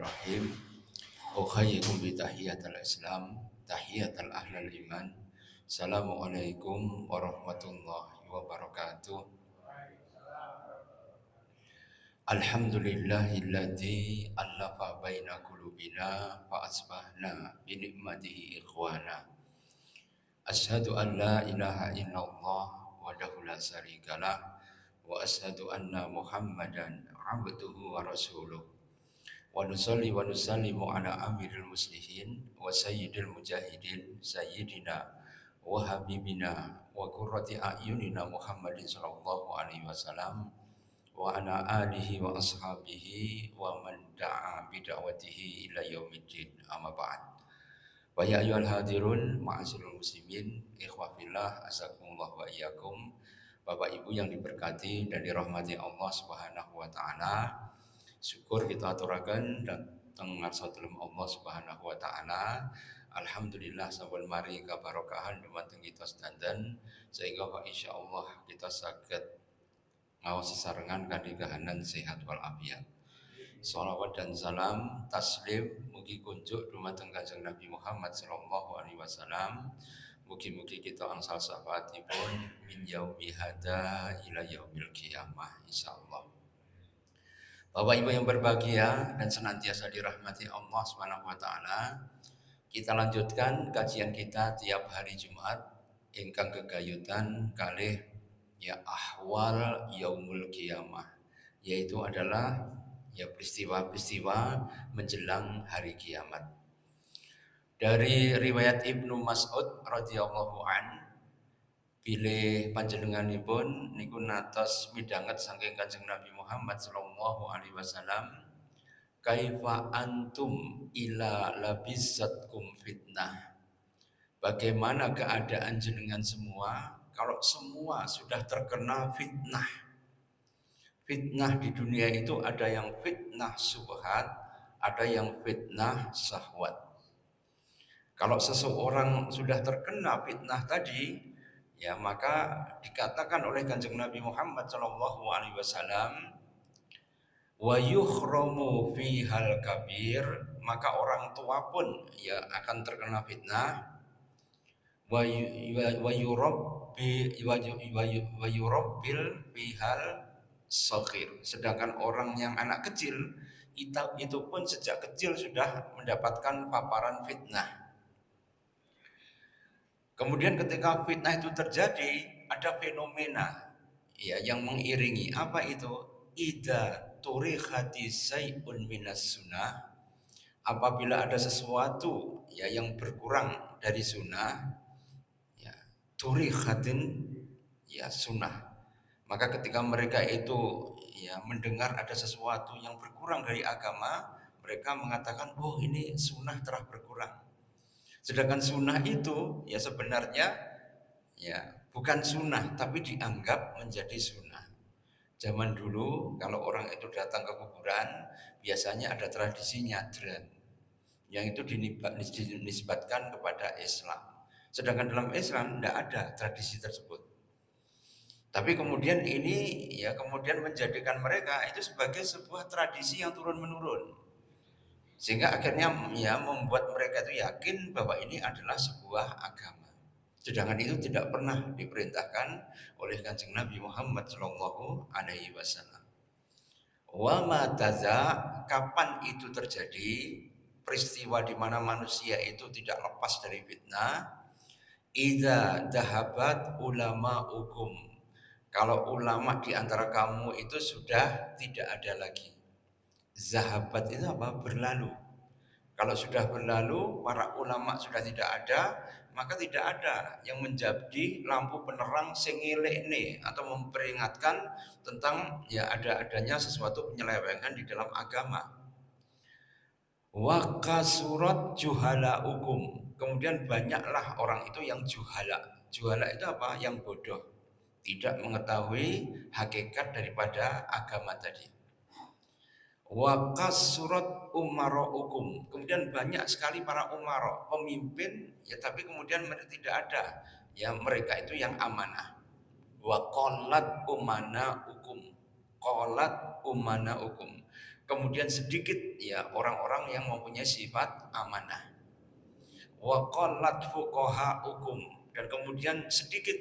Bismillahirrahmanirrahim. Ukhayyikum bitahiyatul Islam, tahiyatul ahlal iman. Assalamualaikum warahmatullahi wabarakatuh. Alhamdulillahilladzi allafa baina qulubina fa asbahna bi ni'matihi ikhwana. Asyhadu an la ilaha illallah wahdahu la syarikalah wa asyhadu anna Muhammadan abduhu wa rasuluh. Wa nusalli wa nusallimu ala amiril muslihin wa sayyidil mujahidin sayyidina wa habibina wa qurrati a'yunina Muhammadin sallallahu alaihi wasallam wa ala alihi wa ashabihi wa man da'a bid'awatihi ila yaumiddin, amma ba'd. Wa ya ayyuhal hadirun ma'asyiral muslimin ikhwah fillah azakumullah wa iyyakum. Bapak Ibu yang diberkati dan dirahmati Allah Subhanahu wa taala. Syukur kita aturaken dateng ngarsatul Allah Subhanahu wa taala. Alhamdulillah sampun mari kabarokahan dumateng kita sedanten sehingga insyaallah kita saged ngaos sesarengan kanthi kahanan sehat wal afiat. Shalawat dan salam taslim mugi kunjuk dumateng Kanjeng Nabi Muhammad sallallahu alaihi wasallam. Mugi-mugi kita angsal syafaatipun min yaumi hada ila yaumil qiyamah insyaallah. Bapak Ibu yang berbahagia dan senantiasa dirahmati Allah Subhanahu wa taala, kita lanjutkan kajian kita tiap hari Jumat ingkang gegayutan kalih ya ahwal yaumul qiyamah, yaitu adalah ya peristiwa-peristiwa menjelang hari kiamat. Dari riwayat Ibnu Mas'ud radhiyallahu an, bilih panjenenganipun niku natos midhanget saking Kanjeng Nabi Muhammad sallallahu alaihi wasallam, kaifa antum ila labizatkum fitnah. Bagaimana keadaan jenengan semua kalau semua sudah terkena fitnah. Fitnah di dunia itu ada yang fitnah syubhat, ada yang fitnah syahwat. Kalau seseorang sudah terkena fitnah tadi, ya maka dikatakan oleh Kanjeng Nabi Muhammad sallallahu alaihi wasallam, wa yukhramu fihal kabir, maka orang tua pun ya akan terkena fitnah. Wa yurabbil bihal saghir, sedangkan orang yang anak kecil itu pun sejak kecil sudah mendapatkan paparan fitnah. Kemudian ketika fitnah itu terjadi, ada fenomena ya yang mengiringi. Apa itu? Idza turikhati syai'un minas sunnah, apabila ada sesuatu ya yang berkurang dari sunnah, ya turikhatin ya sunnah. Maka ketika mereka itu ya mendengar ada sesuatu yang berkurang dari agama, mereka mengatakan, oh ini sunnah telah berkurang. Sedangkan sunnah itu ya sebenarnya ya bukan sunnah, tapi dianggap menjadi sunnah. Zaman dulu kalau orang itu datang ke kuburan, biasanya ada tradisi nyadran, yang itu dinisbatkan kepada Islam. Sedangkan dalam Islam tidak ada tradisi tersebut. Tapi kemudian ini ya kemudian menjadikan mereka itu sebagai sebuah tradisi yang turun menurun. Sehingga akhirnya ya membuat mereka itu yakin bahwa ini adalah sebuah agama. Sedangkan itu tidak pernah diperintahkan oleh Kanjeng Nabi Muhammad sallallahu alaihi wasallam. Wa mataza, kapan itu terjadi? Peristiwa di mana manusia itu tidak lepas dari fitnah. Idza dhahabat ulama hukum, kalau ulama di antara kamu itu sudah tidak ada lagi. Zahabat itu apa? Berlalu. Kalau sudah berlalu, para ulama sudah tidak ada, maka tidak ada yang menjadi lampu penerang sengelekne atau memperingatkan tentang ya adanya sesuatu penyelewengan di dalam agama. Wa kasurat juhala hukum, kemudian banyaklah orang itu yang juhala. Juhala itu apa? Yang bodoh, tidak mengetahui hakikat daripada agama tadi. Wa kasurat umaraukum, kemudian banyak sekali para umara, pemimpin ya, tapi kemudian mereka tidak ada ya, mereka itu yang amanah. Wa qalat umana hukum, qalat umana hukum, kemudian sedikit ya orang-orang yang mempunyai sifat amanah. Wa qallat fuqahaukum, dan kemudian sedikit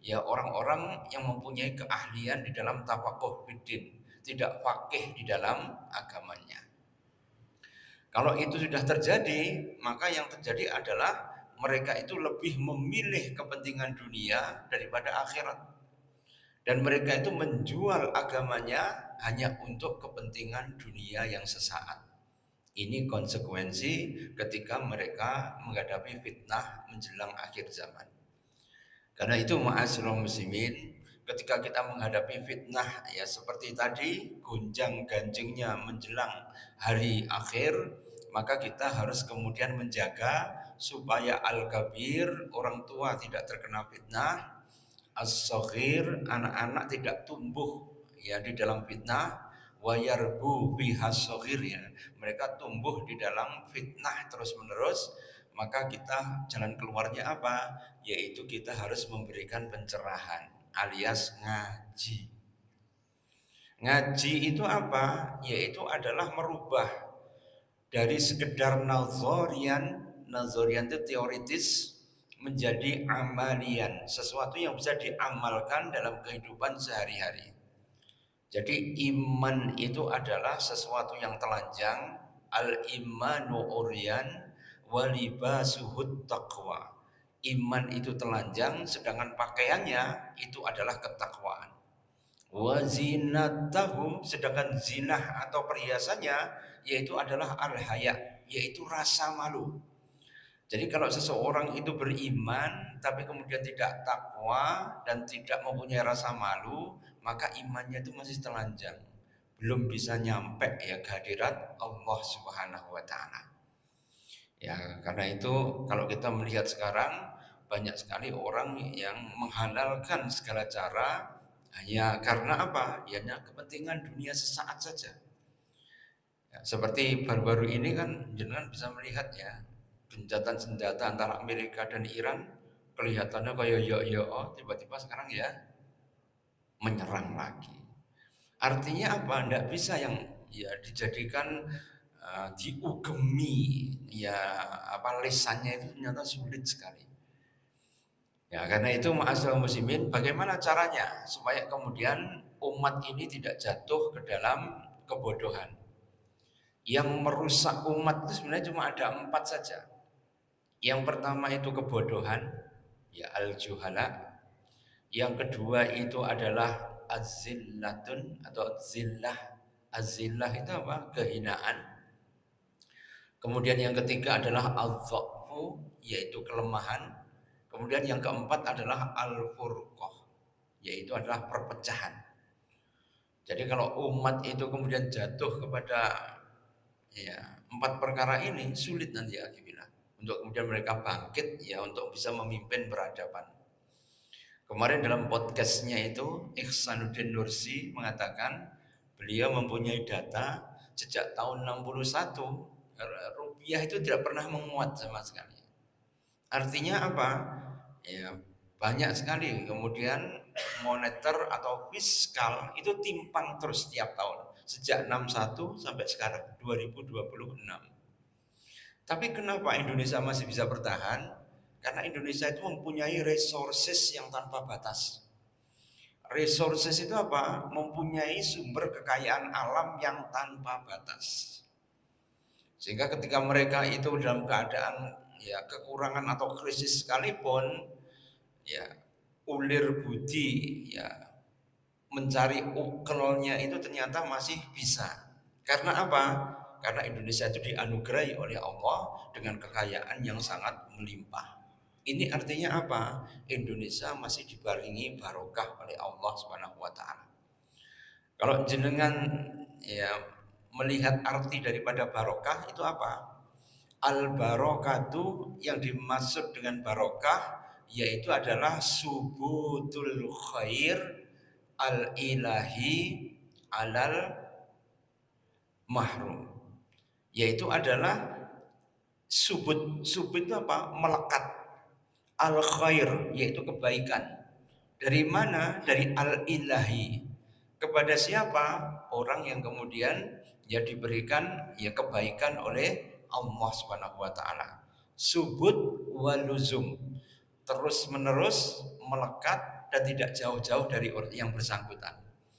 ya orang-orang yang mempunyai keahlian di dalam tafaqquh fiddin, tidak faqih di dalam agamanya. Kalau itu sudah terjadi, maka yang terjadi adalah mereka itu lebih memilih kepentingan dunia daripada akhirat. Dan mereka itu menjual agamanya hanya untuk kepentingan dunia yang sesaat. Ini konsekuensi ketika mereka menghadapi fitnah menjelang akhir zaman. Karena itu ma'asyiral muslimin, ketika kita menghadapi fitnah ya seperti tadi gonjang-ganjingnya menjelang hari akhir, maka kita harus kemudian menjaga supaya al-kabir, orang tua, tidak terkena fitnah, as-saghir, anak-anak tidak tumbuh ya di dalam fitnah, wayarbu bihas-saghir, ya mereka tumbuh di dalam fitnah terus-menerus. Maka kita jalan keluarnya apa? Yaitu kita harus memberikan pencerahan alias ngaji. Ngaji itu apa? Yaitu adalah merubah dari sekedar nazorian itu teoritis menjadi amalian, sesuatu yang bisa diamalkan dalam kehidupan sehari-hari. Jadi iman itu adalah sesuatu yang telanjang, al-imanu uryan walibasuhut taqwa. Iman itu telanjang, sedangkan pakaiannya itu adalah ketakwaan. Wa zinatahum, sedangkan zinah atau perhiasannya yaitu adalah al-haya, yaitu rasa malu. Jadi kalau seseorang itu beriman tapi kemudian tidak takwa dan tidak mempunyai rasa malu, maka imannya itu masih telanjang, belum bisa nyampe ya kehadirat Allah Subhanahu wa taala. Ya, karena itu kalau kita melihat sekarang banyak sekali orang yang menghalalkan segala cara hanya karena apa? Ya, hanya kepentingan dunia sesaat saja. Ya, seperti baru-baru ini kan jenengan bisa melihat ya, gencatan senjata antara Amerika dan Iran kelihatannya kayak yo tiba-tiba sekarang ya menyerang lagi. Artinya apa? Tidak bisa yang ya dijadikan diugemi ya apa lisannya itu ternyata sulit sekali. Ya karena itu ma'asyiral muslimin, bagaimana caranya supaya kemudian umat ini tidak jatuh ke dalam kebodohan. Yang merusak umat itu sebenarnya cuma ada 4 saja. Yang pertama itu kebodohan, ya al-juhala. Yang kedua itu adalah azillatun atau zillah. Azillah itu apa? Kehinaan. Kemudian yang ketiga adalah al-dha'fu, yaitu kelemahan. Kemudian yang keempat adalah al-furqah, yaitu adalah perpecahan. Jadi kalau umat itu kemudian jatuh kepada ya 4 perkara ini, sulit nanti akibatnya untuk kemudian mereka bangkit ya untuk bisa memimpin peradaban. Kemarin dalam podcastnya itu Ihsanuddin Nursi mengatakan beliau mempunyai data sejak tahun 61 rupiah itu tidak pernah menguat sama sekali. Artinya apa? Ya banyak sekali kemudian moneter atau fiskal itu timpang terus setiap tahun sejak 61 sampai sekarang 2026. Tapi kenapa Indonesia masih bisa bertahan? Karena Indonesia itu mempunyai resources yang tanpa batas. Resources itu apa? Mempunyai sumber kekayaan alam yang tanpa batas. Sehingga ketika mereka itu dalam keadaan ya kekurangan atau krisis sekalipun, ya ulir budi ya mencari ukelnya itu ternyata masih bisa. Karena apa? Karena Indonesia itu dianugerahi oleh Allah dengan kekayaan yang sangat melimpah. Ini artinya apa? Indonesia masih dibaringi barokah oleh Allah Subhanahu wa taala. Kalau jenengan ya melihat arti daripada barokah itu apa? Al barokatu, yang dimaksud dengan barokah yaitu adalah subutul khair al ilahi alal mahrum, yaitu adalah subut itu apa? Melekat. Al khair yaitu kebaikan. Dari mana? Dari al ilahi. Kepada siapa? Orang yang kemudian ya diberikan ya kebaikan oleh Allah Subhanahu wa taala. Subut waluzum, terus menerus melekat dan tidak jauh-jauh dari yang bersangkutan.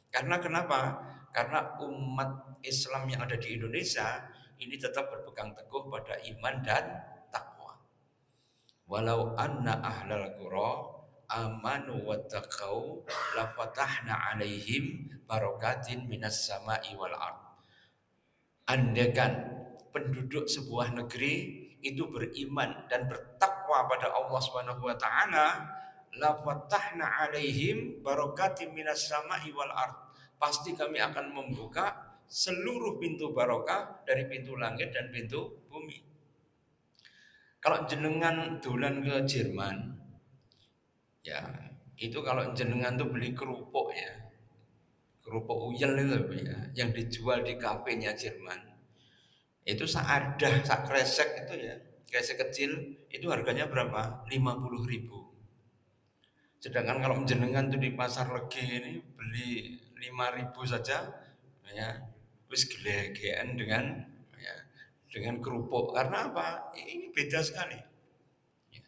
Karena kenapa? Karena umat Islam yang ada di Indonesia ini tetap berpegang teguh pada iman dan takwa. Walau anna ahlal qura amanu wattaqau la fatahna alaihim barakatin minas sama'i wal ard. Andaikan penduduk sebuah negeri itu beriman dan bertakwa pada Allah Subhanahu wa taala, la fatahna alaihim barakatin minas sama'i wal ard. Pasti kami akan membuka seluruh pintu barokah dari pintu langit dan pintu bumi. Kalau jenengan dolan ke Jerman, ya itu kalau jenengan tuh beli kerupuk ya, kerupuk uyel itu ya, yang dijual di kafenya Jerman. Itu seadah, sak kresek itu ya, kresek kecil itu harganya berapa? 50.000. Sedangkan kalau jenengan tuh di pasar Legi ini beli 5.000 saja, ya, wis gelegean dengan ya, dengan kerupuk. Karena apa? Ini beda sekali. Ya,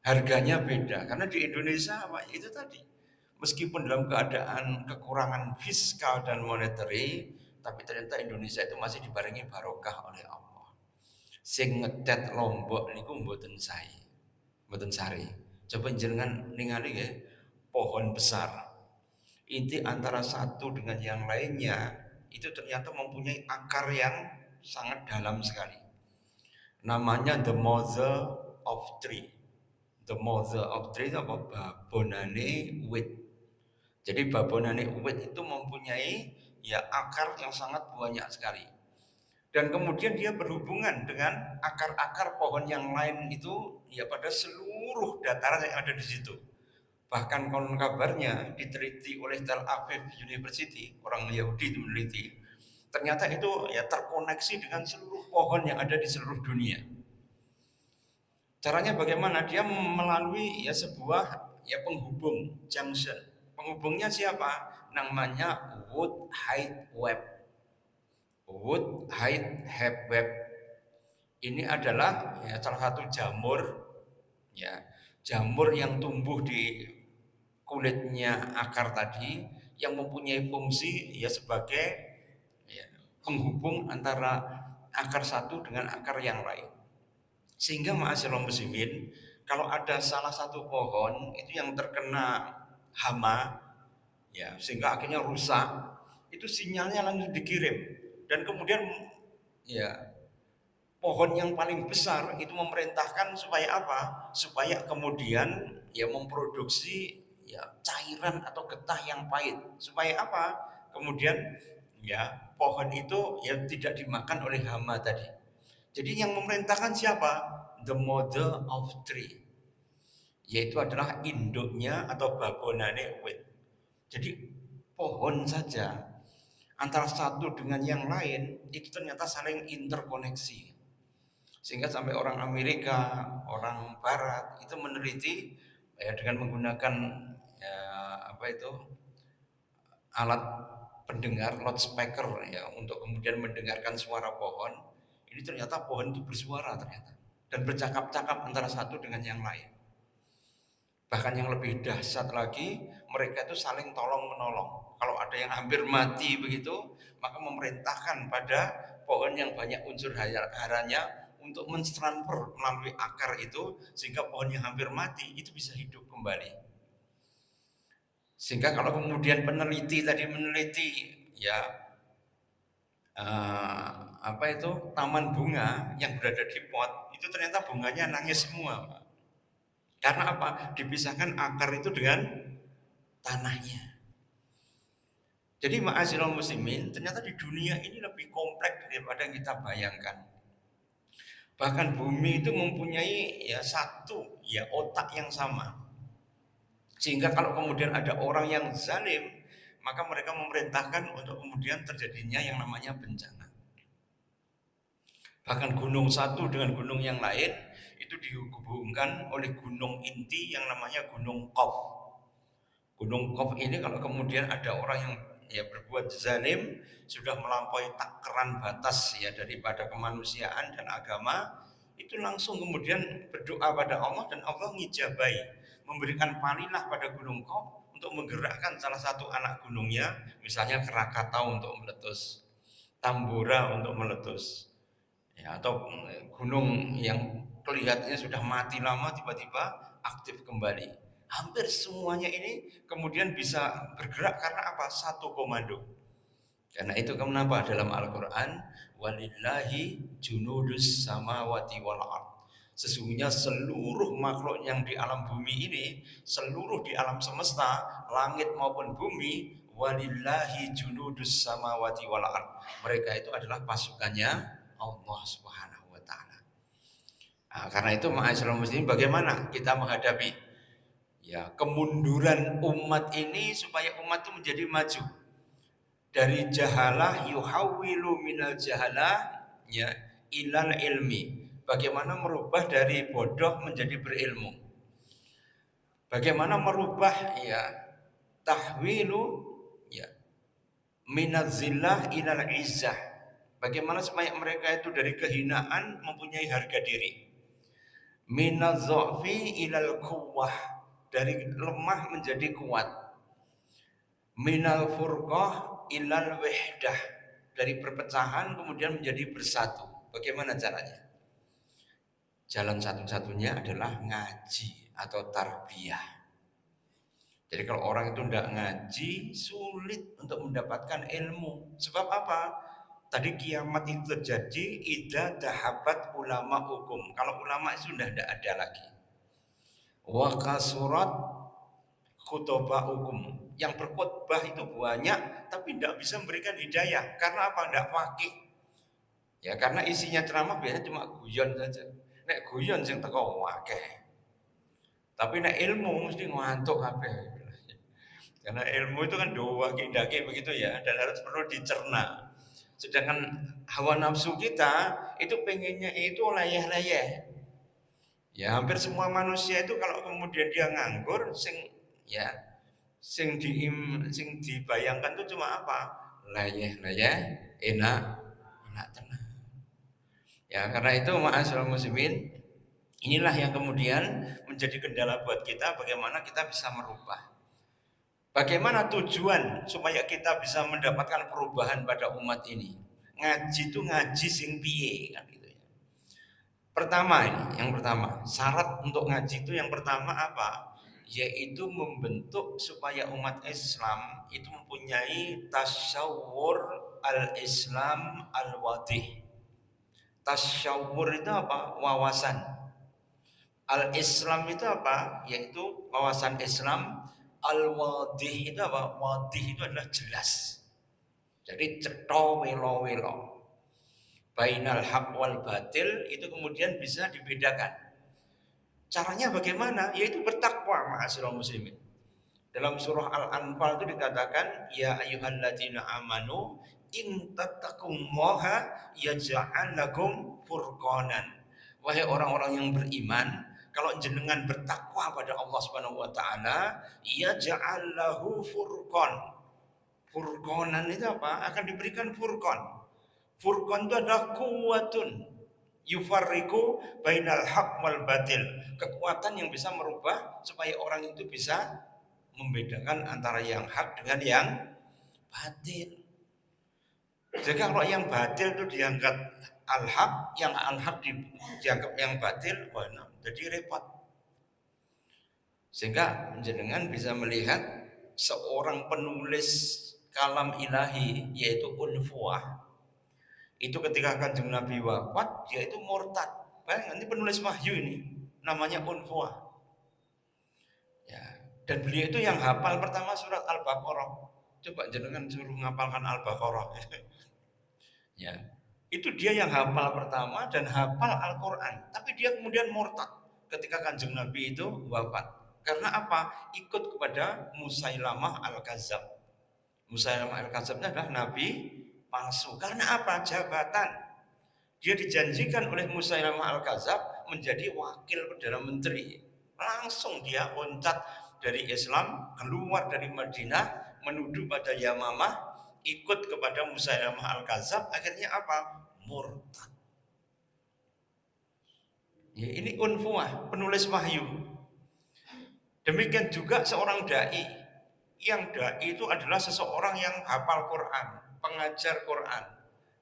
harganya beda. Karena di Indonesia apa? Itu tadi. Meskipun dalam keadaan kekurangan fiskal dan monetary, tapi ternyata Indonesia itu masih dibarengi barokah oleh Allah. Sing ngetet Lombok niku mboten sae. Mboten sari. Coba jenengan ningali ya, pohon besar. Inti antara satu dengan yang lainnya itu ternyata mempunyai akar yang sangat dalam sekali. Namanya the mother of tree. The mother of tree itu apa? Babonane wit. Jadi babonane wit itu mempunyai ya akar yang sangat banyak sekali. Dan kemudian dia berhubungan dengan akar-akar pohon yang lain itu ya pada seluruh dataran yang ada di situ. Bahkan konon kabarnya diteliti oleh Tel Aviv University, orang Yahudi itu meneliti, ternyata itu ya terkoneksi dengan seluruh pohon yang ada di seluruh dunia. Caranya bagaimana? Dia melalui ya sebuah ya penghubung junction. Penghubungnya siapa? Namanya Wood Height Web. Wood Height Web ini adalah ya, salah satu jamur ya, jamur yang tumbuh di kulitnya akar tadi yang mempunyai fungsi ya sebagai ya, penghubung antara akar satu dengan akar yang lain. Sehingga ma'asyiral muslimin, kalau ada salah satu pohon itu yang terkena hama ya sehingga akhirnya rusak, itu sinyalnya langsung dikirim. Dan kemudian ya pohon yang paling besar itu memerintahkan supaya apa? Supaya kemudian ya memproduksi ya cairan atau getah yang pahit. Supaya apa? Kemudian ya pohon itu ya tidak dimakan oleh hama tadi. Jadi yang memerintahkan siapa? The mother of tree. Yaitu adalah induknya atau babonane wit. Jadi pohon saja antara satu dengan yang lain itu ternyata saling interkoneksi, sehingga sampai orang Amerika, orang Barat itu meneliti ya dengan menggunakan ya, apa itu alat pendengar loudspeaker ya untuk kemudian mendengarkan suara pohon. Ini ternyata pohon itu bersuara ternyata dan bercakap-cakap antara satu dengan yang lain. Bahkan yang lebih dahsyat lagi, mereka itu saling tolong menolong. Kalau ada yang hampir mati begitu, maka memerintahkan pada pohon yang banyak unsur haranya untuk mentransfer melalui akar itu, sehingga pohon yang hampir mati itu bisa hidup kembali. Sehingga kalau kemudian peneliti tadi meneliti ya apa itu taman bunga yang berada di pot, itu ternyata bunganya nangis semua. Karena apa? Dipisahkan akar itu dengan tanahnya. Jadi ma'asyiral muslimin, ternyata di dunia ini lebih kompleks daripada yang kita bayangkan. Bahkan bumi itu mempunyai ya satu ya otak yang sama. Sehingga kalau kemudian ada orang yang zalim, maka mereka memerintahkan untuk kemudian terjadinya yang namanya bencana. Bahkan gunung satu dengan gunung yang lain itu dihubungkan oleh gunung inti yang namanya Gunung Qaf. Gunung Qaf ini kalau kemudian ada orang yang ya berbuat zalim, sudah melampaui takaran batas ya daripada kemanusiaan dan agama, itu langsung kemudian berdoa pada Allah dan Allah ngijabai, memberikan palilah pada Gunung Qaf untuk menggerakkan salah satu anak gunungnya, misalnya Krakatau untuk meletus, Tambora untuk meletus, ya, atau gunung yang kelihatannya sudah mati lama tiba-tiba aktif kembali. Hampir semuanya ini kemudian bisa bergerak karena apa? Satu komando. Karena itu kenapa dalam Al-Quran walillahi junudus samawati wal ard. Sesungguhnya seluruh makhluk yang di alam bumi ini, seluruh di alam semesta, langit maupun bumi, walillahi junudus samawati wal ard. Mereka itu adalah pasukannya Allah Subhanahu wa taala. Nah, karena itu ma'asyiral muslimin, bagaimana kita menghadapi ya kemunduran umat ini supaya umat itu menjadi maju dari jahalah yuhawwilu minal jahalah ya ilal ilmi. Bagaimana merubah dari bodoh menjadi berilmu? Bagaimana merubah ya tahwilu ya minaz zillah ilal izzah? Bagaimana supaya mereka itu dari kehinaan mempunyai harga diri? Minaz dha'fi ilal quwwah, dari lemah menjadi kuat. Minal furqah ilal wahdah, dari perpecahan kemudian menjadi bersatu. Bagaimana caranya? Jalan satu-satunya adalah ngaji atau tarbiyah. Jadi kalau orang itu tidak ngaji, sulit untuk mendapatkan ilmu. Sebab apa? Tadi kiamat itu terjadi idza dahabat ulama hukum. Kalau ulama itu sudah tidak ada lagi. Wa kasurat khutbah hukum. Yang berkhutbah itu banyak tapi tidak bisa memberikan hidayah. Karena apa? Tidak fakih. Ya karena isinya ceramah biasanya cuma guyon saja. Nek guyon sing teko akeh. Tapi nek ilmu mesti ngantuk kabeh. Karena ilmu itu kan doa kindake begitu ya, dan harus perlu dicerna. Sedangkan hawa nafsu kita itu pengennya itu leyeh-leyeh. Ya hampir semua manusia itu kalau kemudian dia nganggur, sing dibayangkan itu cuma apa? Leyeh-leyeh, enak tenang. Ya karena itu ma'asyiral muslimin, inilah yang kemudian menjadi kendala buat kita, bagaimana kita bisa merubah. Bagaimana tujuan supaya kita bisa mendapatkan perubahan pada umat ini? Ngaji itu ngaji sing piye kan gitu ya. Pertama ini, yang pertama, syarat untuk ngaji itu yang pertama apa? Yaitu membentuk supaya umat Islam itu mempunyai tasyawur al-Islam al-wadih. Tasyawur itu apa? Wawasan. Al-Islam itu apa? Yaitu wawasan Islam. Al-wadih itu apa? Wadih itu adalah jelas. Jadi cetha welo-welo. Bainal haq wal batil itu kemudian bisa dibedakan. Caranya bagaimana? Yaitu bertakwa, ma'asyiral muslimin. Dalam surah Al-Anfal itu dikatakan, ya ayyuhalladzina amanu in tattaqullaha yaj'al lakum furqanan. Wahai orang-orang yang beriman, kalau jenengan bertakwa pada Allah Subhanahu wa taala, yaj'al lahu furqan. Furqanan itu apa? Akan diberikan furqan. Furqan itu adalah kuwatun yufarriqu bainal haq wal batil. Kekuatan yang bisa merubah supaya orang itu bisa membedakan antara yang hak dengan yang batil. Jadi kalau yang batil itu dianggap al-haq, yang al-haq dianggap yang batil, wah, jadi repot. Sehingga jenengan bisa melihat seorang penulis kalam ilahi yaitu Unfuah. Itu ketika Kanjeng Nabi wafat, dia itu murtad. Bayangkan, ini penulis wahyu ini, namanya Unfuah. Ya, dan beliau itu yang hafal pertama surat Al-Baqarah. Coba jenengan suruh ngapalkan Al-Baqarah. Ya, itu dia yang hafal pertama dan hafal Al-Quran. Tapi dia kemudian murtad ketika Kanjeng Nabi itu wafat. Karena apa? Ikut kepada Musailamah Al-Kadzab. Musailamah Al-Kadzab adalah Nabi palsu. Karena apa? Jabatan. Dia dijanjikan oleh Musailamah Al-Kadzab menjadi wakil Perdana Menteri. Langsung dia loncat dari Islam, keluar dari Madinah menuduh pada Yamamah, ikut kepada Musailamah Al-Kadzab, akhirnya apa? Murtad. Ya, ini unfuah, penulis wahyu. Demikian juga seorang dai. Yang dai itu adalah seseorang yang hafal Quran, pengajar Quran.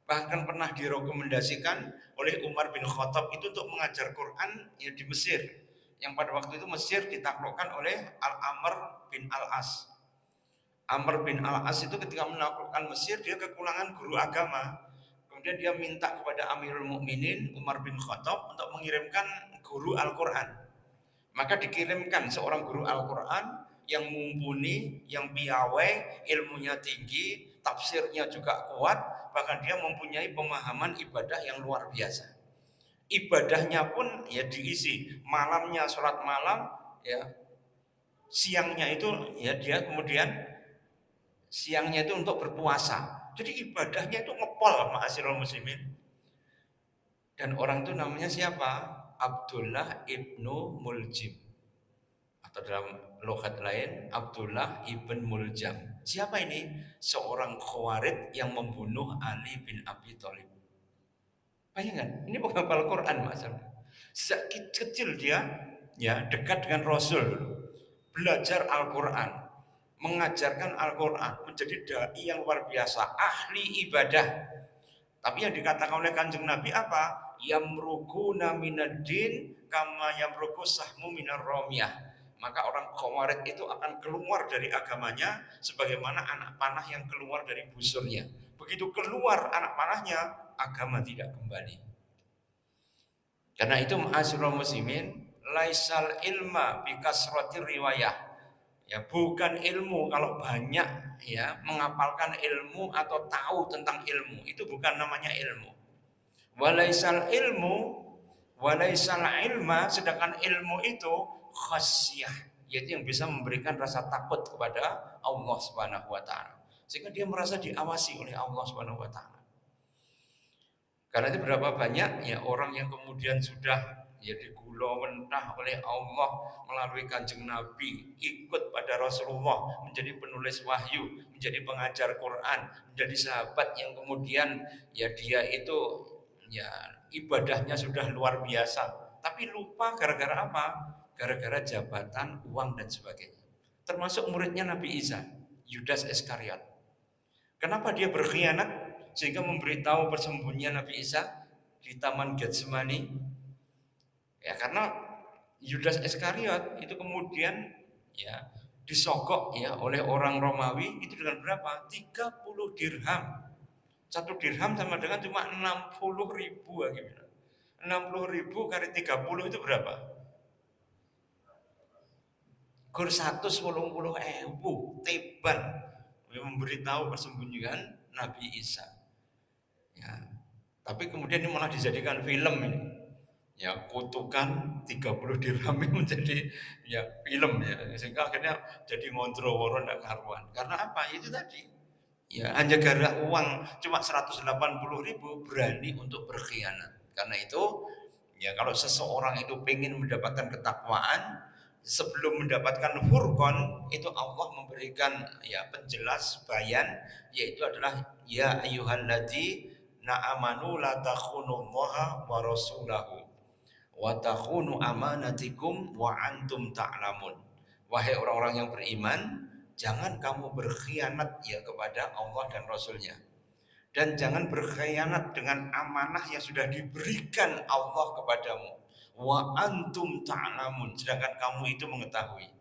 Bahkan pernah direkomendasikan oleh Umar bin Khattab itu untuk mengajar Quran ya di Mesir. Yang pada waktu itu Mesir ditaklukkan oleh Al-Amr bin Al-As. Amr bin Al-As itu ketika menaklukkan Mesir, dia kekurangan guru agama. Kemudian dia minta kepada Amirul Mukminin Umar bin Khattab untuk mengirimkan guru Al-Quran. Maka dikirimkan seorang guru Al-Quran yang mumpuni, yang piawai, ilmunya tinggi, tafsirnya juga kuat, bahkan dia mempunyai pemahaman ibadah yang luar biasa. Ibadahnya pun ya diisi, malamnya sholat malam, ya siangnya itu ya dia kemudian siangnya itu untuk berpuasa. Jadi ibadahnya itu ngepol ma'asyiral muslimin. Dan orang itu namanya siapa? Abdullah ibnu Muljim. Atau dalam logat lain Abdullah ibn Muljam. Siapa ini? Seorang khawarij yang membunuh Ali bin Abi Thalib. Bayangkan, ini penghafal Quran masalah. Sejak kecil dia ya dekat dengan Rasul, belajar Al-Quran, mengajarkan Al-Quran, menjadi dai yang luar biasa, ahli ibadah. Tapi yang dikatakan oleh Kanjeng Nabi apa? Yamrukuna minaddin kama yamruku sahmu minar ramiyah. Maka orang Khawarij itu akan keluar dari agamanya sebagaimana anak panah yang keluar dari busurnya. Begitu keluar anak panahnya, agama tidak kembali. Karena itu ma'asyiral muslimin, laisal ilma bikasratir riwayah. Ya, bukan ilmu kalau banyak ya menghafalkan ilmu atau tahu tentang ilmu, itu bukan namanya ilmu. Walaisal ilmu walaisal ilma, sedangkan ilmu itu khasyah, yaitu yang bisa memberikan rasa takut kepada Allah Subhanahu wa taala. Sehingga dia merasa diawasi oleh Allah Subhanahu wa taala. Karena itu berapa banyak ya orang yang kemudian sudah ya digula mentah oleh Allah melalui Kanjeng Nabi, ikut pada Rasulullah, menjadi penulis wahyu, menjadi pengajar Quran, menjadi sahabat yang kemudian ya dia itu ya ibadahnya sudah luar biasa, tapi lupa gara-gara apa? Gara-gara jabatan, uang dan sebagainya. Termasuk muridnya Nabi Isa, Yudas Iskariot. Kenapa dia berkhianat sehingga memberitahu persembunyian Nabi Isa di Taman Getsemani? Ya karena Yudas Iskariot itu kemudian ya disogok ya oleh orang Romawi itu dengan berapa? 30 dirham. 1 dirham sama dengan cuma 60.000 gitu. 60.000 kali 30 itu berapa? Gur 180.000 teban memberitahu persembunyian Nabi Isa. Ya. Tapi kemudian ini malah dijadikan film ini. Ya, kutukan 30 dirham menjadi ya film ya. Sehingga akhirnya jadi ngontrol ndak karuan. Karena apa? Itu tadi. Ya, hanya gara uang cuma 180.000 berani untuk berkhianat. Karena itu ya kalau seseorang itu ingin mendapatkan ketakwaan, sebelum mendapatkan furqan itu Allah memberikan ya penjelas bayan, yaitu adalah ya ayyuhalladzina amanu la takhunullaha wa rasulahu wa takhunu amanatikum wa antum ta'lamun. Wahai orang-orang yang beriman, jangan kamu berkhianat ya kepada Allah dan Rasulnya, dan jangan berkhianat dengan amanah yang sudah diberikan Allah kepadamu. Wa antum ta'lamun, sedangkan kamu itu mengetahui.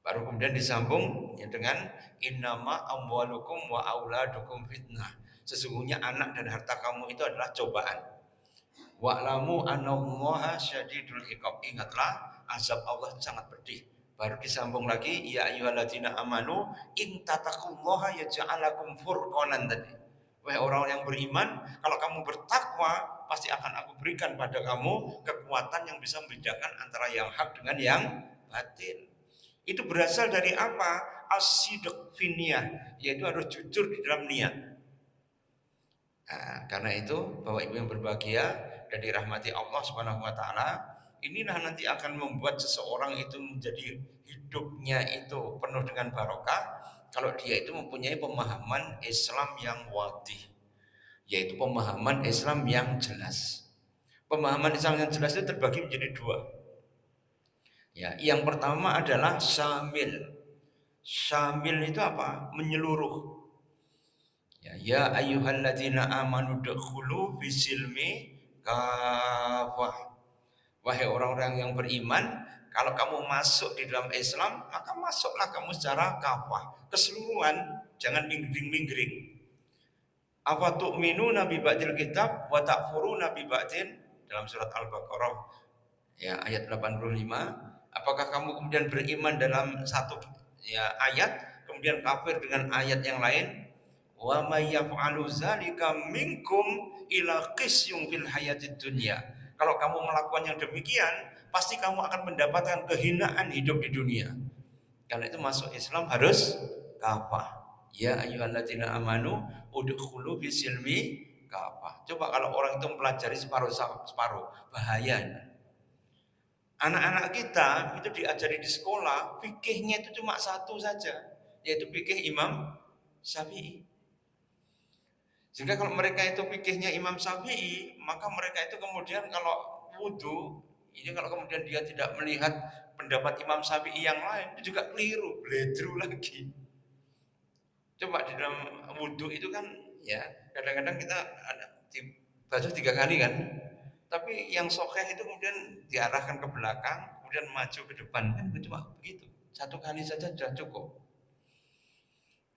Baru kemudian disambung ya dengan innama amwalukum wa auladukum fitnah. Sesungguhnya anak dan harta kamu itu adalah cobaan. Wa'lamu annallaha syadidul iqab. Ingatlah azab Allah sangat pedih. Baru disambung lagi ya ayyuhalladzina amanu in tataqullaha yaj'al lakum furqanan tadi. Wahai orang yang beriman, kalau kamu bertakwa, pasti akan aku berikan pada kamu kekuatan yang bisa membedakan antara yang hak dengan yang batin. Itu berasal dari apa? As-sidq finniyah, yaitu harus jujur di dalam niat. Nah, karena itu Bapak Ibu yang berbahagia dan dirahmati Allah Subhanahu wa taala, inilah nanti akan membuat seseorang itu menjadi hidupnya itu penuh dengan barokah, kalau dia itu mempunyai pemahaman Islam yang wadih, yaitu pemahaman Islam yang jelas. Pemahaman Islam yang jelas itu terbagi menjadi dua. Ya, yang pertama adalah syamil. Syamil itu apa? Menyeluruh. Ya ayyuhalladzina amanu dakhulu fisilmi kafah. Wahai orang-orang yang beriman, kalau kamu masuk di dalam Islam, maka masuklah kamu secara kafah, keseluruhan, jangan minggring-minggring. Afa tu'minuna bi ba'dil kitab wa takfuruna bi ba'din, dalam surat Al-Baqarah ya ayat 85. Apakah kamu kemudian beriman dalam satu ya ayat kemudian kafir dengan ayat yang lain? Wa may yaf'alu dzalika minkum ila qisyun fil hayatid dunya. Kalau kamu melakukan yang demikian, pasti kamu akan mendapatkan kehinaan hidup di dunia. Karena itu masuk Islam harus kafah. Ya ayyuhalladzina amanu udkhulu bisilmi kafah. Coba kalau orang itu mempelajari separuh, bahaya. Anak-anak kita itu diajari di sekolah, fikihnya itu cuma satu saja, yaitu fikih Imam Syafi'i. Sehingga kalau mereka itu fikihnya Imam Syafi'i, maka mereka itu kemudian kalau wudhu, ini kalau kemudian dia tidak melihat pendapat Imam Syafi'i yang lain, itu juga keliru, bledru lagi. Coba di dalam wudhu itu kan, ya kadang-kadang kita ada basuh 3 kali kan, tapi yang sokeh itu kemudian diarahkan ke belakang, kemudian maju ke depan, kan cuma begitu. 1 kali saja sudah cukup.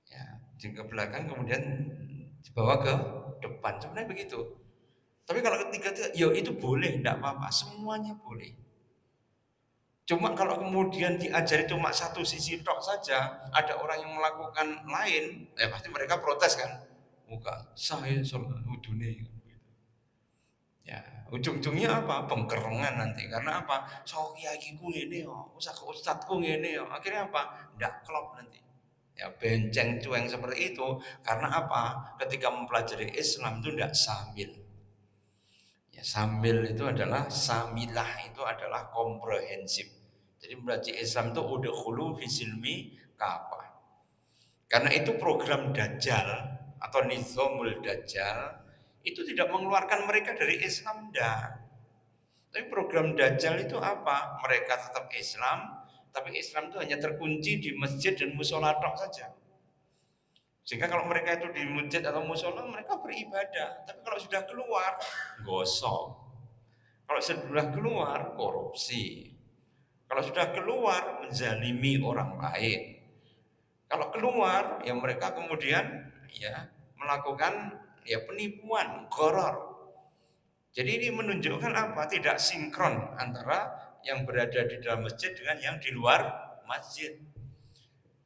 Ya, ke belakang kemudian dibawa ke depan, sebenarnya begitu. Tapi kalau ketiga itu boleh, tidak apa-apa, semuanya boleh. Cuma kalau kemudian diajari cuma satu sisi tok saja, ada orang yang melakukan lain, pasti mereka protes kan. Muka saya sholat wudune. Ya, ujung-ujungnya apa? Pengkerengan nanti. Karena apa? So kiaiku ngene yo, ustadku ngene yo. Akhirnya apa? Ndak klop nanti. Ya, benceng cueng seperti itu. Karena apa? Ketika mempelajari Islam itu ndak sambil. Ya, sambil itu adalah samilah, itu adalah komprehensif. Jadi belajar Islam itu udkhulu fisilmi kafah. Karena itu program Dajjal atau Nizamul Dajjal itu tidak mengeluarkan mereka dari Islam, enggak. Tapi program Dajjal itu apa? Mereka tetap Islam, tapi Islam itu hanya terkunci di masjid dan musola tok saja. Sehingga kalau mereka itu di masjid atau musola, mereka beribadah. Tapi kalau sudah keluar, gosok. Kalau sudah keluar, korupsi. Kalau sudah keluar, menzalimi orang lain. Kalau keluar, ya mereka kemudian ya melakukan ya penipuan, gharar. Jadi ini menunjukkan apa? Tidak sinkron antara yang berada di dalam masjid dengan yang di luar masjid.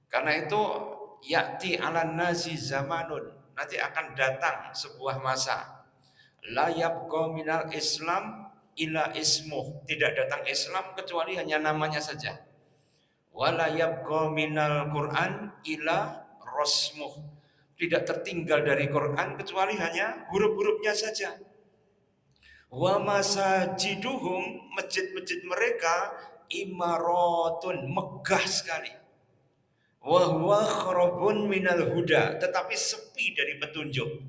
Karena itu ya'ti 'alan nasi zamanun, nanti akan datang sebuah masa. La yabqa minal Islam ila ismuh, tidak datang Islam kecuali hanya namanya saja. Wala yabqa minal Quran ila rasmuh, tidak tertinggal dari Quran kecuali hanya huruf-hurufnya saja. Wa masajiduhum, masjid-masjid mereka imaratun, megah sekali. Wa huwa kharabun minal huda, tetapi sepi dari petunjuk.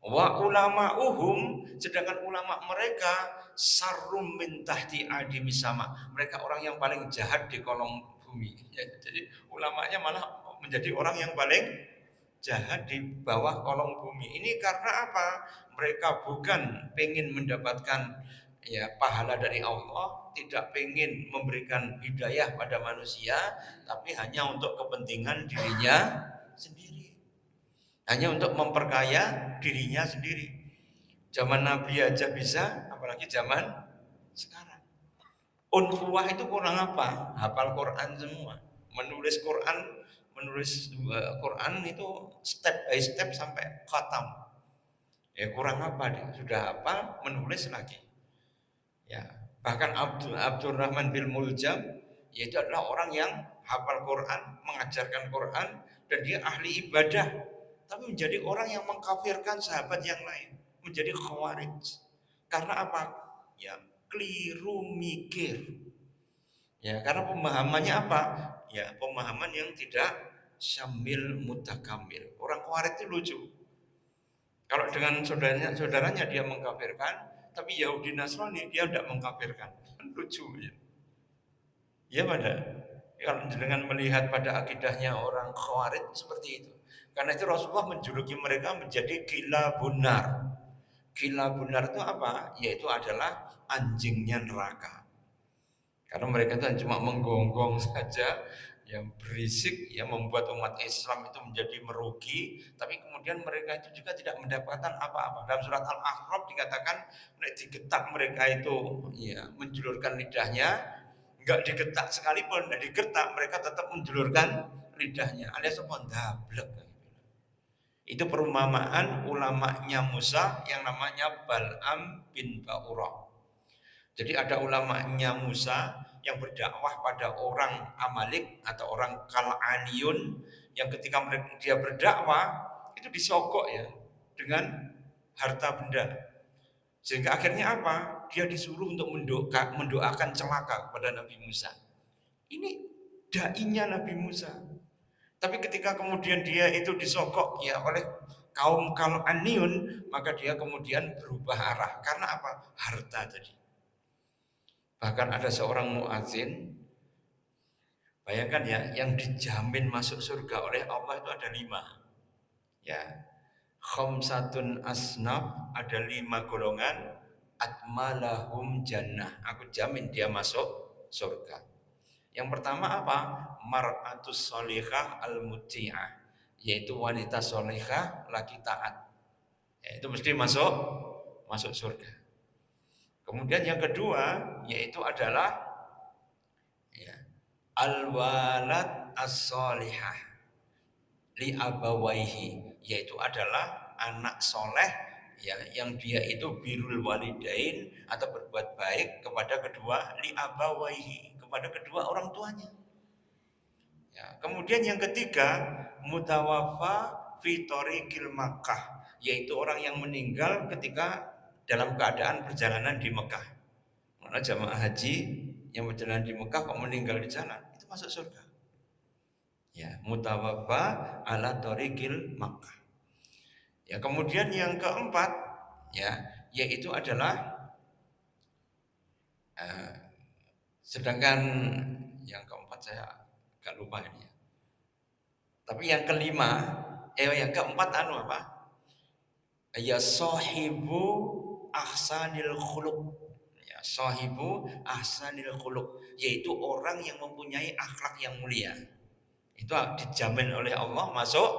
Wa ulama'uhum, sedangkan ulama mereka sarrum min tahti adimi sama, mereka orang yang paling jahat di kolong bumi. Ya, jadi ulamanya malah menjadi orang yang paling jahat di bawah kolong bumi. Ini karena apa? Mereka bukan pengen mendapatkan ya pahala dari Allah, tidak pengen memberikan hidayah pada manusia, tapi hanya untuk kepentingan dirinya sendiri. Hanya untuk memperkaya dirinya sendiri. Zaman Nabi aja bisa, apalagi zaman sekarang. Unfuah itu kurang apa? Hafal Quran semua. Menulis Quran itu step by step sampai khatam. Ya kurang apa dia? Sudah hafal, menulis lagi. Ya, bahkan Abdurrahman bin Muljam, yaitu adalah orang yang hafal Quran, mengajarkan Quran, dan dia ahli ibadah, tapi menjadi orang yang mengkafirkan sahabat yang lain, menjadi khawarij. Karena apa? Ya, keliru mikir. Ya, karena pemahamannya apa? Ya, pemahaman yang tidak syamil mutakamil. Orang Khawarij itu lucu. Kalau dengan saudaranya dia mengkafirkan, tapi Yahudi Nasrani dia tidak mengkafirkan. Lucu ya. Ya pada kalau dengan melihat pada akidahnya orang Khawarij seperti itu. Karena itu Rasulullah menjuluki mereka menjadi gila bunar. Gila bunar itu apa? Yaitu adalah anjingnya neraka. Karena mereka itu cuma menggonggong saja, yang berisik, yang membuat umat Islam itu menjadi merugi, tapi kemudian mereka itu juga tidak mendapatkan apa-apa. Dalam surat Al-A'raf dikatakan, nek digetak mereka itu ya menjulurkan lidahnya, enggak digetak sekalipun, enggak digetak mereka tetap menjulurkan lidahnya, alias mendablek. Itu perumpamaan ulamanya Musa yang namanya Bal'am bin Ba'urah. Jadi ada ulamanya Musa yang berdakwah pada orang Amalik atau orang Kal'aniyun yang ketika dia berdakwah itu disogok ya dengan harta benda. Sehingga akhirnya apa? Dia disuruh untuk mendoakan celaka kepada Nabi Musa. Ini dai-nya Nabi Musa. Tapi ketika kemudian dia itu disogok ya oleh kaum Kal'aniyun, maka dia kemudian berubah arah. Karena apa? Harta tadi. Bahkan ada seorang muadzin, bayangkan ya, yang dijamin masuk surga oleh Allah itu ada 5. Ya, khamsatun asnaf, ada 5 golongan, atmalahum jannah. Aku jamin dia masuk surga. Yang pertama apa? Mar'atus solihah al-muti'ah, yaitu wanita solihah lagi taat. Ya, itu mesti masuk surga. Kemudian yang kedua yaitu adalah ya, al-walad as-solihah li abawaihi, yaitu adalah anak soleh ya, yang dia itu birrul walidain atau berbuat baik kepada kedua li abawaihi, kepada kedua orang tuanya. Ya, kemudian yang ketiga mutawafa fi thoriqil Makkah, yaitu orang yang meninggal ketika dalam keadaan perjalanan di Mekah. Mana jamaah haji yang berjalan di Mekah kok meninggal di jalan, itu masuk surga. Ya, mutawaffa ala thoriqil Makkah. Ya, kemudian yang keempat ya, yaitu adalah sedangkan yang keempat saya agak lupa ini ya. Tapi yang kelima, yang keempat apa? Ya sahibu ahsanil khuluq. Ya, sahibu ahsanil khuluq, yaitu orang yang mempunyai akhlak yang mulia. Itu dijamin oleh Allah masuk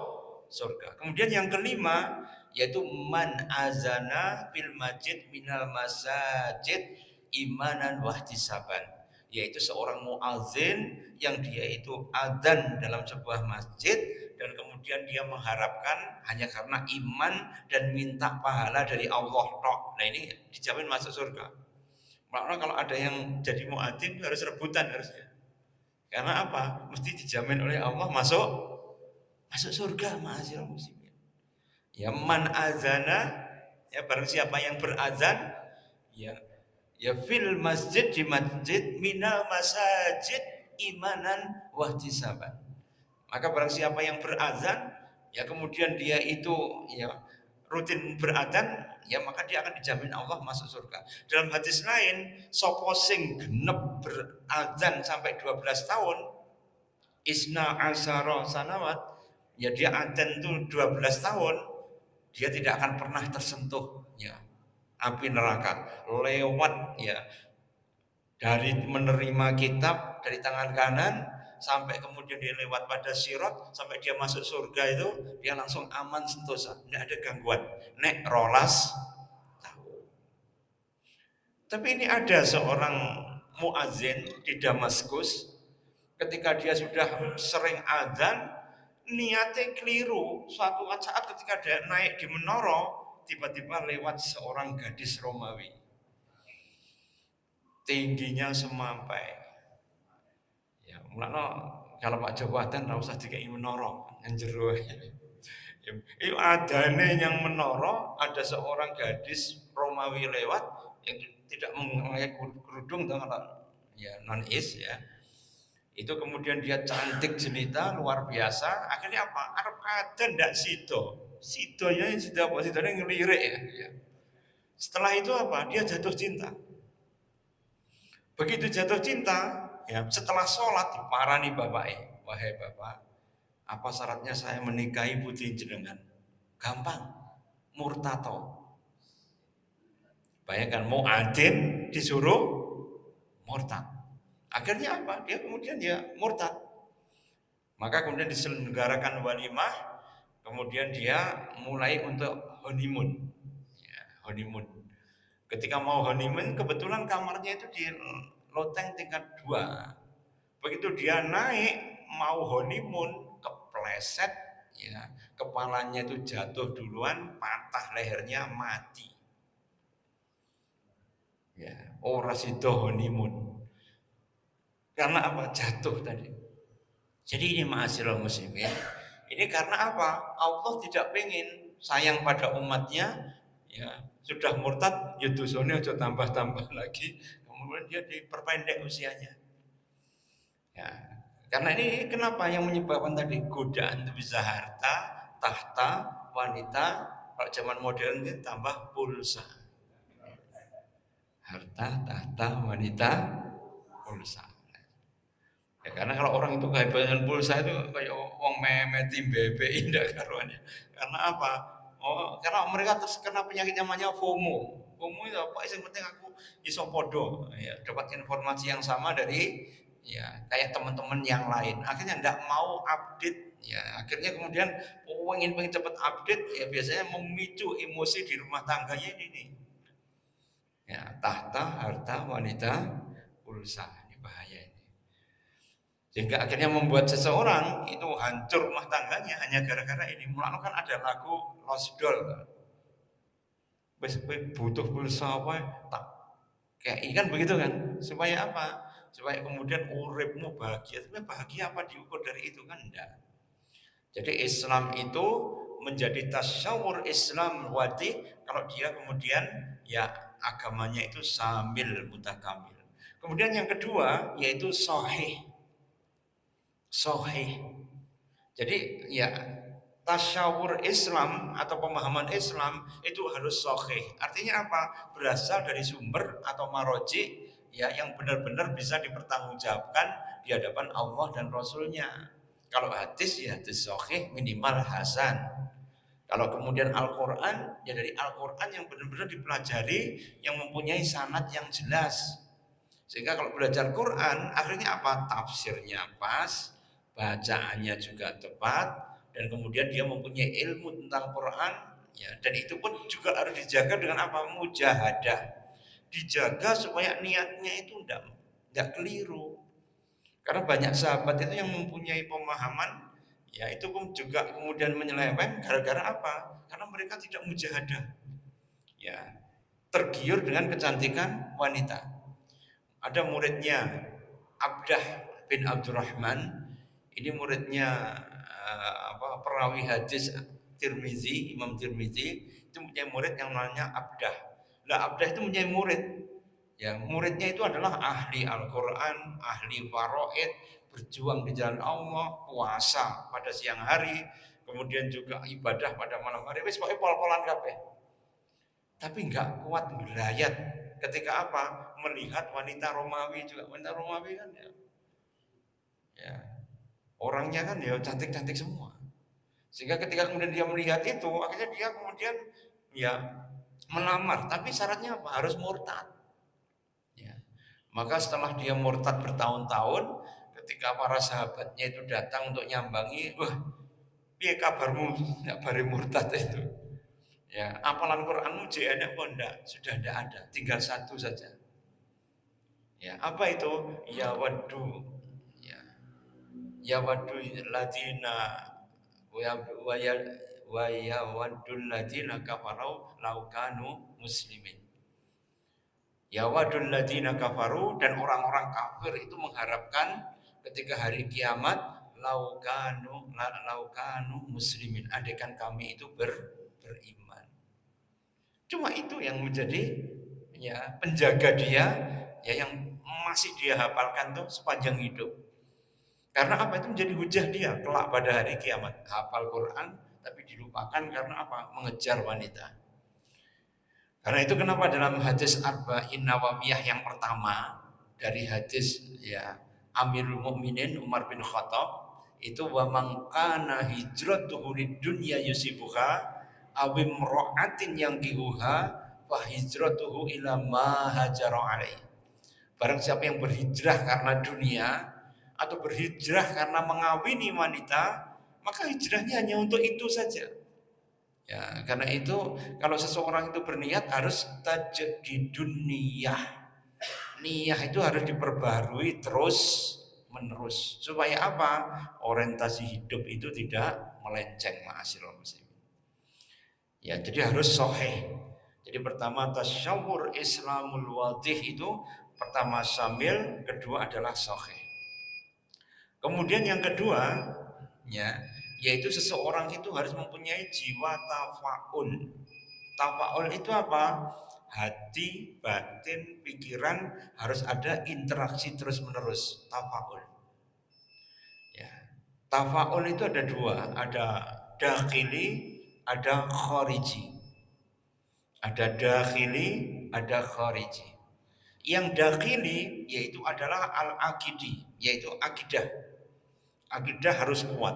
surga. Kemudian yang kelima yaitu man azana fil masjid minal masajid imanan wahtisaban, yaitu seorang muazin yang dia itu adzan dalam sebuah masjid dan kemudian dia mengharapkan hanya karena iman dan minta pahala dari Allah tok. Nah, ini dijamin masuk surga. Makanya kalau ada yang jadi muadzin harus rebutan harusnya. Karena apa? Mesti dijamin oleh Allah masuk surga, ma'asyiral muslimin. Ya man azana, ya barang siapa yang berazan ya fil masjid, di masjid, minal masajid imanan wahtisaban. Maka barang siapa yang berazan ya kemudian dia itu ya rutin berazan, ya maka dia akan dijamin Allah masuk surga. Dalam hadis lain, sapa sing genep berazan sampai 12 tahun, isna asyara sanawat, ya dia adzan itu 12 tahun, dia tidak akan pernah tersentuh ya api neraka. Lewat ya dari menerima kitab dari tangan kanan sampai kemudian dia lewat pada sirat sampai dia masuk surga, itu dia langsung aman sentosa, tidak ada gangguan. Nek rolas tahu. Tapi ini ada seorang muazin di Damaskus, ketika dia sudah sering adzan, niatnya keliru. Suatu saat ketika dia naik di menara, tiba-tiba lewat seorang gadis Romawi, tingginya semampai. Ya, mulanya kalau Pak Jabatan ora usah dikei menara nang jero. Itu adane yang menara, ada seorang gadis Romawi lewat yang tidak memakai kerudung, ya non-is ya. Itu kemudian dia cantik jelita luar biasa. Akhirnya apa? Arab kada ndak sido. Sidonya sido apa? Sidonya ngelirik ya. Setelah itu apa? Dia jatuh cinta. Begitu jatuh cinta, ya setelah sholat diparani bapaknya. Wahai bapak, apa syaratnya saya menikahi putri jenengan? Gampang, murtato. Bayangkan mau adin disuruh murtad. Akhirnya apa? Dia kemudian dia murtad. Maka kemudian diselenggarakan walimah, kemudian dia mulai untuk honeymoon. Ya, honeymoon. Ketika mau honeymoon, kebetulan kamarnya itu di loteng tingkat 2. Begitu dia naik mau honeymoon, kepleset, ya, kepalanya itu jatuh duluan, patah lehernya, mati. Ya, ora sido honeymoon. Karena apa? Jatuh tadi. Jadi ini ma'asyiral muslimin. Ini karena apa? Allah tidak pengen sayang pada umatnya, ya sudah murtad, ya dosanya aja tambah-tambah lagi, kemudian dia diperpendek usianya. Ya, karena ini kenapa yang menyebabkan tadi godaan itu bisa harta, tahta, wanita. Kalau zaman modern ini tambah pulsa. Harta, tahta, wanita, pulsa. Ya, karena kalau orang itu kehebatannya pulsa itu kayak wong memeti BBI indah karuannya. Karena apa? Oh, karena mereka terkena penyakit namanya FOMO. FOMO itu apa? Yang penting aku iso podo, ya, dapat informasi yang sama dari ya kayak teman-teman yang lain. Akhirnya tidak mau update. Ya, akhirnya kemudian pengen cepat update, ya biasanya memicu emosi di rumah tangganya ini. Ya, tahta, harta, wanita, pulsa. Ini bahaya. Sehingga akhirnya membuat seseorang itu hancur rumah tangganya hanya gara-gara ini. Mulanya kan ada lagu Lost Doll. Butuh pulsa apa tak kayak ikan begitu kan? Supaya apa? Supaya kemudian uripmu bahagia. Tapi bahagia apa diukur dari itu kan enggak. Jadi Islam itu menjadi tasyawur Islam wati kalau dia kemudian ya agamanya itu sambil mutakamil. Kemudian yang kedua yaitu sahih. Sahih. Jadi ya tasyawur Islam atau pemahaman Islam itu harus sahih. Artinya apa? Berasal dari sumber atau maroji ya yang benar-benar bisa dipertanggungjawabkan di hadapan Allah dan Rasulnya. Kalau hadis ya hadis sahih minimal hasan. Kalau kemudian Al-Quran ya dari Al-Quran yang benar-benar dipelajari yang mempunyai sanad yang jelas. Sehingga kalau belajar Quran akhirnya apa? Tafsirnya pas, bacaannya juga tepat, dan kemudian dia mempunyai ilmu tentang Quran, ya, dan itu pun juga harus dijaga dengan apa? Mujahadah. Dijaga supaya niatnya itu tidak keliru. Karena banyak sahabat itu yang mempunyai pemahaman, ya itu pun juga kemudian menyeleweng gara-gara apa? Karena mereka tidak mujahadah. Ya, tergiur dengan kecantikan wanita. Ada muridnya Abdah bin Abdurrahman. Ini muridnya perawi hadis Tirmizi, Imam Tirmizi. Itu punya murid yang namanya Abdah. Lah Abdah itu punya murid. Ya, muridnya itu adalah ahli Al-Quran, ahli faraid, berjuang di jalan Allah, puasa pada siang hari, kemudian juga ibadah pada malam hari. Wis pokoke pol-polan kabeh. Tapi enggak kuat ngelayat ketika apa? Melihat wanita Romawi juga. Wanita Romawi kan ya orangnya kan ya cantik-cantik semua. Sehingga ketika kemudian dia melihat itu, akhirnya dia kemudian ya melamar. Tapi syaratnya apa? Harus murtad. Ya. Maka setelah dia murtad bertahun-tahun, ketika para sahabatnya itu datang untuk nyambangi, wah, piye kabarmu nggak bari murtad itu? Ya, apalan Quranmu ada apa enggak? Sudah tidak ada, tinggal satu saja. Ya, apa itu? Ya wadu. Ya, ya wadu ladina wa ya wadul ladina kafarau laukanu muslimin. Ya wadul ladina kafaru, dan orang-orang kafir itu mengharapkan ketika hari kiamat laukanu muslimin, andaikan kami itu beriman. Cuma itu yang menjadi ya penjaga dia, ya yang masih dia hafalkan tuh sepanjang hidup. Karena apa? Itu menjadi hujah dia kelak pada hari kiamat. Hafal Quran tapi dilupakan karena apa? Mengejar wanita. Karena itu kenapa dalam hadis Arba'in Nawawiyah yang pertama dari hadis ya Amirul Mukminin Umar bin Khattab itu wa man kana hijratuhu lidunya yusibuha awim ro'atin yang kihuha fa hijratuhu ila ma hajara alaih. Barang siapa yang berhijrah karena dunia atau berhijrah karena mengawini wanita, maka hijrahnya hanya untuk itu saja. Ya, karena itu kalau seseorang itu berniat harus tajdidun niyah. Niyah itu harus diperbarui terus menerus. Supaya apa? Orientasi hidup itu tidak melenceng, ma'asyiral muslimin. Ya, jadi harus sahih. Jadi pertama tasyawur Islamul wadih itu pertama syamil, kedua adalah sahih. Kemudian yang kedua, ya, yaitu seseorang itu harus mempunyai jiwa tafaul. Tafaul itu apa? Hati, batin, pikiran harus ada interaksi terus-menerus. Tafaul. Ya. Tafaul itu ada dua, ada dakhili, ada khariji. Ada dakhili, ada khariji. Yang dakhili yaitu adalah al-aqidi, yaitu akidah. Akidah harus kuat.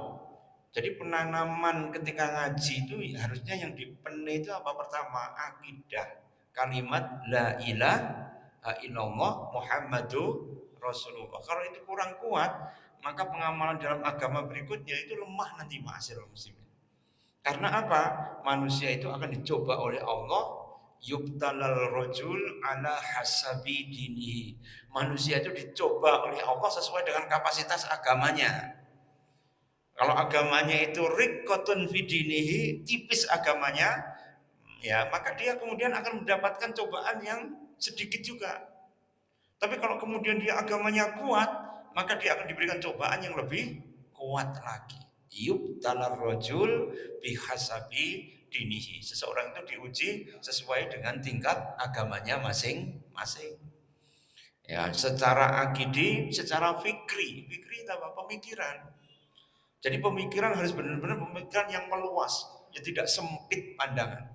Jadi penanaman ketika ngaji itu harusnya yang dipenuhi itu apa? Pertama, akidah. Kalimat la ilaha illallah Muhammadur Rasulullah. Kalau itu kurang kuat, maka pengamalan dalam agama berikutnya itu lemah nanti, ma'asyiral muslimin. Karena apa? Manusia itu akan dicoba oleh Allah. Yubtalal rajul ala hasabi dinihi. Manusia itu dicoba oleh Allah sesuai dengan kapasitas agamanya. Kalau agamanya itu riqqatun fi dinihi, tipis agamanya, ya maka dia kemudian akan mendapatkan cobaan yang sedikit juga. Tapi kalau kemudian dia agamanya kuat, maka dia akan diberikan cobaan yang lebih kuat lagi. Yubtalar rajul bihasabi dinihi. Seseorang itu diuji sesuai dengan tingkat agamanya masing-masing. Ya, secara akidi, secara fikri. Fikri itu apa? Pemikiran. Jadi pemikiran harus benar-benar pemikiran yang meluas, ya tidak sempit pandangan.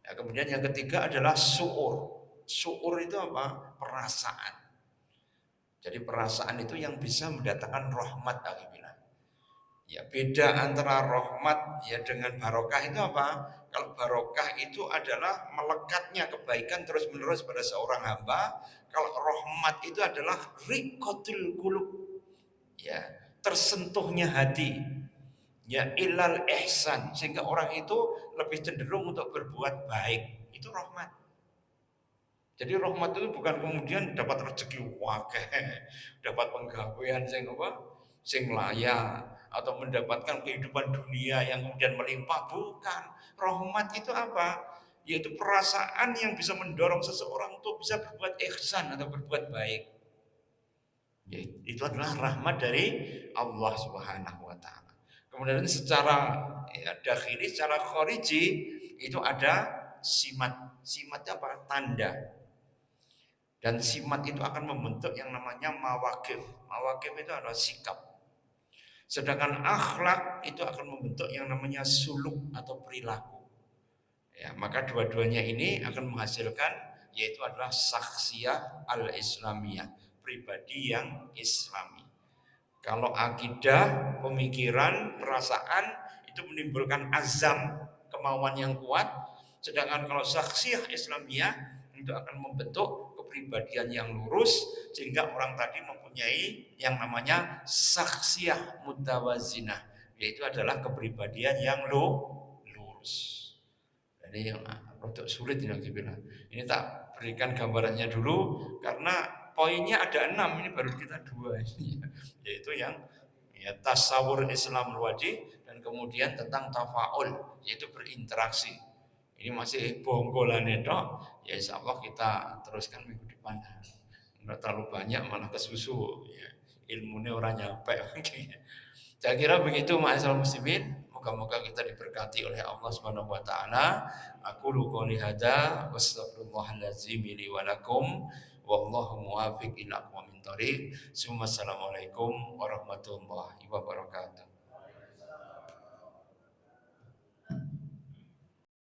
Ya, kemudian yang ketiga adalah su'ur. Su'ur itu apa? Perasaan. Jadi perasaan itu yang bisa mendatangkan rahmat, alhamdulillah. Ya, beda antara rahmat ya dengan barokah itu apa? Kalau barokah itu adalah melekatnya kebaikan terus-menerus pada seorang hamba. Kalau rahmat itu adalah riqatul qulub. Ya, tersentuhnya hati. Ya, ilal ihsan, sehingga orang itu lebih cenderung untuk berbuat baik. Itu rahmat. Jadi rahmat itu bukan kemudian dapat rezeki wakeh, dapat penggawean sing layak, atau mendapatkan kehidupan dunia yang kemudian melimpah. Bukan. Rahmat itu apa? Yaitu perasaan yang bisa mendorong seseorang untuk bisa berbuat ihsan atau berbuat baik. Ya, itu adalah rahmat dari Allah Subhanahu wa taala. Kemudian secara ya, dakhili, secara khariji itu ada simat. Simatnya apa? Tanda. Dan simat itu akan membentuk yang namanya mawakif. Mawakif itu adalah sikap. Sedangkan akhlak itu akan membentuk yang namanya suluk atau perilaku. Ya, maka dua-duanya ini akan menghasilkan yaitu adalah saksiyah al-islamiyah, pribadi yang islami. Kalau akidah, pemikiran, perasaan itu menimbulkan azam, kemauan yang kuat. Sedangkan kalau saksiyah islamiyah itu akan membentuk kepribadian yang lurus sehingga orang tadi mempunyai yang namanya saksiyah mutawazinah, yaitu adalah kepribadian yang lurus. Ini yang rodok sulit ini bilang. Ini tak berikan gambarannya dulu karena poinnya ada 6, ini baru kita 2 ini, yaitu yang ya, tasawur Islam wajib dan kemudian tentang tafaul yaitu berinteraksi. Ini masih bonggolan itu, ya insya Allah kita teruskan minggu depan. Enggak terlalu banyak malah kesusu, ya, ilmunya orang nyampe. Saya kira begitu ma'asyiral muslimin. Moga-moga kita diberkati oleh Allah Subhanahu wa taala. Aku qouli hadza wastaghfirullahal azim li wa lakum. wallahu muwaffiq ila aqwamit thoriq. Assalamualaikum warahmatullahi wabarakatuh.